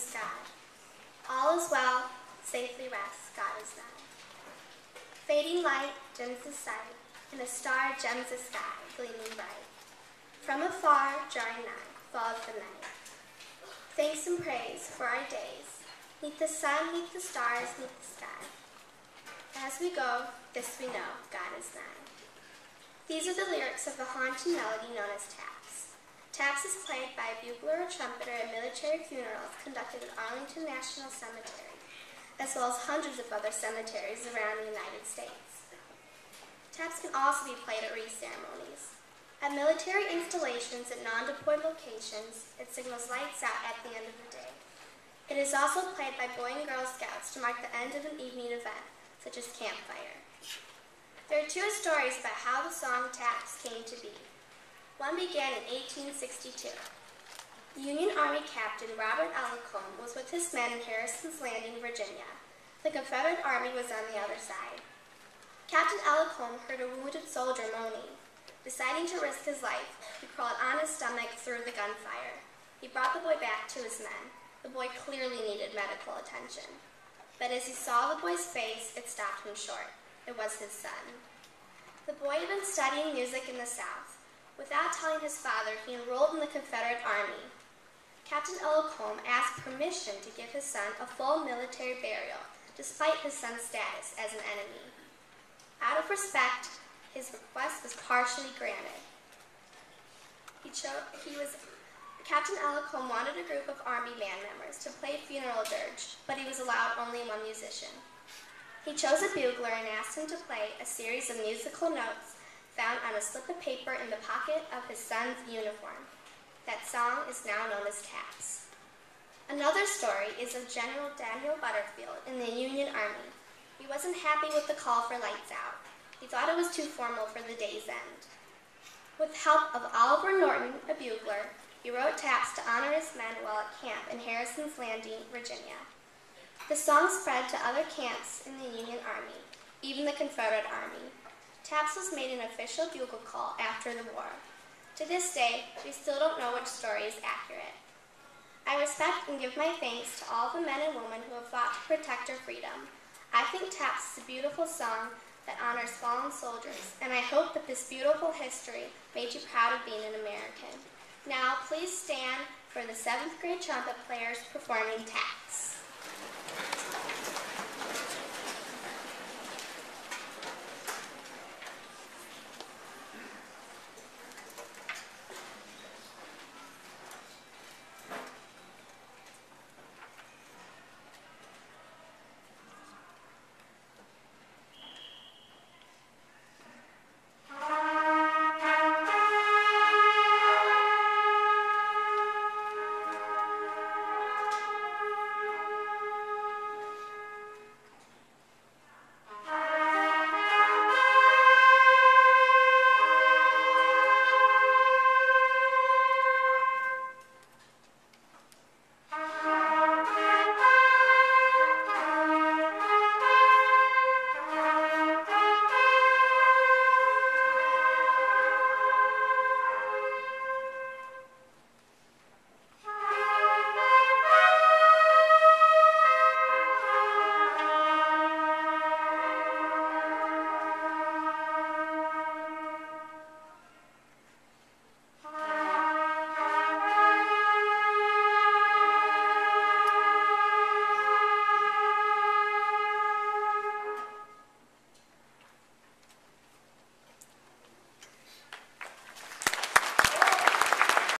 sky. All is well, safely rest, God is nigh. Fading light dims the sight, and a star gems the sky, gleaming bright. From afar, drawing nigh, falls the night. Thanks and praise for our days, neath the sun, neath the stars, neath the sky. As we go, this we know, God is nigh. These are the lyrics of the haunting melody known as taps. Taps is played by a bugler or trumpeter at military funerals conducted at Arlington National Cemetery, as well as hundreds of other cemeteries around the United States. Taps can also be played at wreath ceremonies. At military installations at non-deployed locations, it signals lights out at the end of the day. It is also played by Boy and Girl Scouts to mark the end of an evening event, such as campfire. There are two stories about how the song Taps came to be. One began in 1862. Union Army Captain Robert Ellicombe was with his men in Harrison's Landing, Virginia. The Confederate Army was on the other side. Captain Ellicombe heard a wounded soldier moaning. Deciding to risk his life, he crawled on his stomach through the gunfire. He brought the boy back to his men. The boy clearly needed medical attention. But as he saw the boy's face, it stopped him short. It was his son. The boy had been studying music in the South. Without telling his father, he enrolled in the Confederate Army. Captain Ellicombe asked permission to give his son a full military burial, despite his son's status as an enemy. Out of respect, his request was partially granted. Captain Ellicombe wanted a group of Army band members to play a funeral dirge, but he was allowed only one musician. He chose a bugler and asked him to play a series of musical notes found on a slip of paper in the pocket of his son's uniform. That song is now known as Taps. Another story is of General Daniel Butterfield in the Union Army. He wasn't happy with the call for lights out. He thought it was too formal for the day's end. With help of Oliver Norton, a bugler, he wrote taps to honor his men while at camp in Harrison's Landing, Virginia. The song spread to other camps in the Union Army, even the Confederate Army. Taps was made an official bugle call after the war. To this day, we still don't know which story is accurate. I respect and give my thanks to all the men and women who have fought to protect our freedom. I think Taps is a beautiful song that honors fallen soldiers, and I hope that this beautiful history made you proud of being an American. Now, please stand for the 7th grade trumpet players performing Taps.